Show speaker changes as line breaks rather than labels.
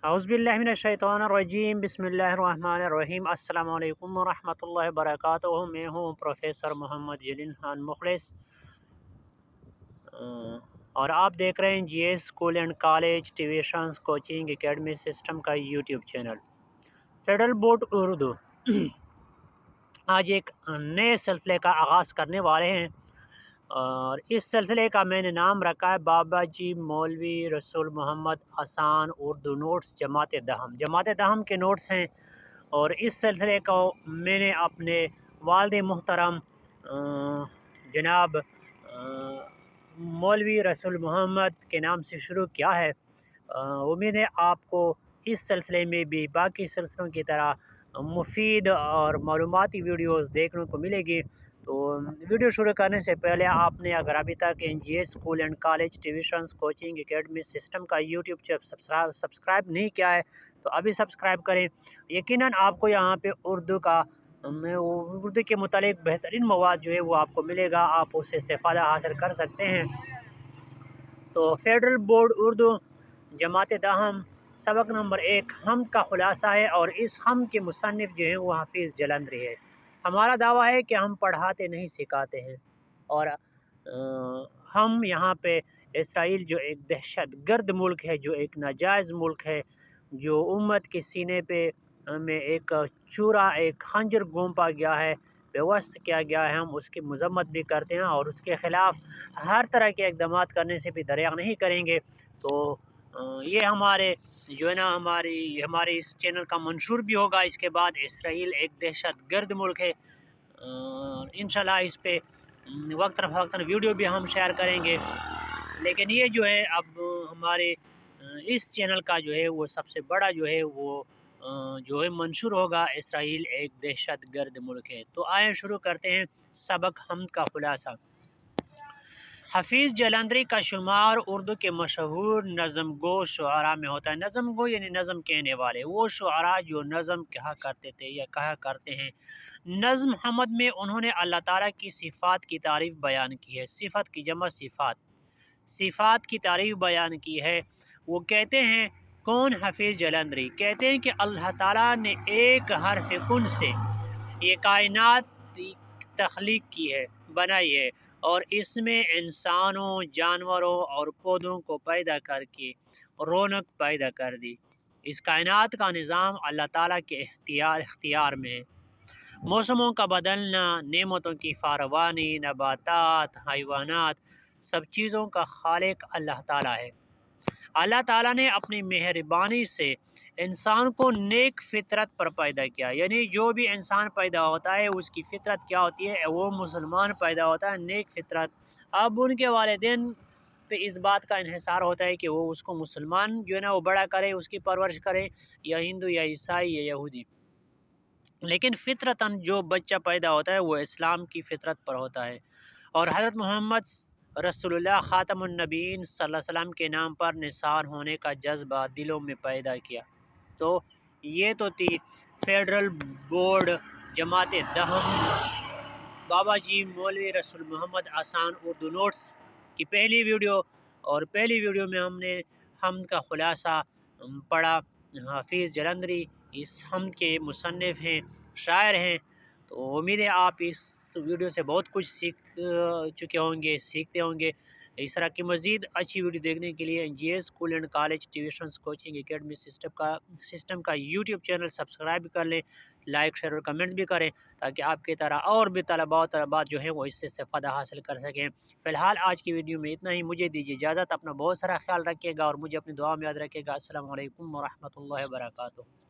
औज़ुबिल्लाहिमिनश्शैतानिर्रजीम बिस्मिल्लाहिर्रहमानिर्रहीम अस्सलामु अलैकुम वरहमतुल्लाहि वबरकातुहू। मैं हूँ प्रोफेसर मोहम्मद जलील खान मुखलिस और आप देख रहे हैं GS school and college tuitions coaching academy system का YouTube channel federal board Urdu. आज एक नए सिलसिले का आगाज़ करने वाले हैं और इस सिलसिले का मैंने नाम रखा है बाबा जी मौलवी रसूल मोहम्मद आसान उर्दू नोट्स जमात दहम के नोट्स हैं। और इस सिलसिले को मैंने अपने वालिद मुहतरम जनाब मौलवी रसूल मोहम्मद के नाम से शुरू किया है। उम्मीद है आपको इस सिलसिले में भी बाकी सिलसिलों की तरह मुफीद और मालूमाती वीडियोस देखने को मिलेगी। तो वीडियो शुरू करने से पहले आपने अगर अभी तक NGS school and college tuitions coaching academy system का यूट्यूब चैनल सब्सक्राइब नहीं किया है तो अभी सब्सक्राइब करें। यकीनन आपको यहाँ पे उर्दू के मुतालिक बेहतरीन मवाद जो है वो आपको मिलेगा, आप उससे इस्तेफ़ादा हासिल कर सकते हैं। तो फेडरल बोर्ड उर्दू जमात दहम सबक नंबर 1 हम का खुलासा है और इस हम के मुसन्निफ़ जो हैं वो हाफिज़ जलंधरी है। हमारा दावा है कि हम पढ़ाते नहीं सिखाते हैं और हम यहाँ पे इसराइल जो एक दहशत गर्द मुल्क है, जो एक नाजायज़ मुल्क है, जो उम्मत के सीने पे में एक चूरा एक खंजर घोंपा गया है, बेवस्त किया गया है, हम उसकी मज़म्मत भी करते हैं और उसके ख़िलाफ़ हर तरह के इक़दाम करने से भी दरिया नहीं करेंगे। तो ये हमारे जो है ना हमारे इस चैनल का मंशूर भी होगा। इसके बाद इसराइल एक दहशत गर्द मुल्क है। इंशाल्लाह इस पे वक्तन वीडियो भी हम शेयर करेंगे। लेकिन ये जो है अब हमारे इस चैनल का जो है वो सबसे बड़ा जो है वो जो है मंशूर होगा इसराइल एक दहशत गर्द मुल्क है। तो आए शुरू करते हैं सबक हम का खुलासा। हाफिज़ जलंधरी का शुमार उर्दू के मशहूर नज़म गो शुआरा में होता है। नज़म गो यानी नज़म कहने वाले, वो शुआरा जो नज़म कहा करते थे या कहा करते हैं। नज़्म हमद में उन्होंने अल्लाह ताला की सिफ़ात की तारीफ़ बयान की है। सिफ़त की जमा सिफ़ात की तारीफ़ बयान की है। वो कहते हैं कौन हाफिज़ जलंधरी कहते हैं कि अल्लाह ताला ने एक हर्फ कुन से ये कायनात तख्लीक की है, बनाई है और इसमें इंसानों, जानवरों और पौधों को पैदा करके रौनक पैदा कर दी। इस कायनात का निज़ाम अल्लाह ताला के इख्तियार में है। मौसमों का बदलना, नेमतों की फारवानी, नबातात, हैवानात, सब चीज़ों का खालिक अल्लाह ताला है। अल्लाह ताला ने अपनी मेहरबानी से इंसान को नेक फितरत पर पैदा किया, यानी जो भी इंसान पैदा होता है उसकी फितरत क्या होती है, वो मुसलमान पैदा होता है, नेक फितरत। अब उनके वालिदैन पे इस बात का इन्हिसार होता है कि वो उसको मुसलमान जो है ना वो बड़ा करे, उसकी परवरिश करे, या हिंदू या ईसाई या यहूदी। लेकिन फितरतन जो बच्चा पैदा होता है वो इस्लाम की फितरत पर होता है। और हज़रत मोहम्मद रसूलुल्लाह ख़ातमुन्नबीय्यीन सल्लल्लाहु अलैहि वसल्लम के नाम पर निसार होने का जज्बा दिलों में पैदा किया। तो ये तो थी फेडरल बोर्ड जमात दहम बाबा जी मौलवी रसूल मोहम्मद आसान उर्दू नोट्स की पहली वीडियो। और पहली वीडियो में हमने हम का खुलासा पढ़ा। हाफिज़ जलंधरी इस हम के मुसन्निफ़ हैं, शायर हैं। तो उम्मीद है आप इस वीडियो से बहुत कुछ सीख चुके होंगे, सीखते होंगे। इस तरह की मज़ीद अच्छी वीडियो देखने के लिए GS school and college tuitions coaching academy system का यूट्यूब चैनल सब्सक्राइब कर लें, लाइक शेयर और कमेंट भी करें ताकि आपकी तरह और भी तलबात जो है वो इससे इस्तेफ़ादा हासिल कर सकें। फ़िलहाल आज की वीडियो में इतना ही। मुझे दीजिए इजाज़त। अपना बहुत सारा ख्याल रखिएगा और मुझे अपनी दुआ में याद रखिएगा। अस्सलामु अलैकुम व रहमतुल्लाहि व बरकातुहू।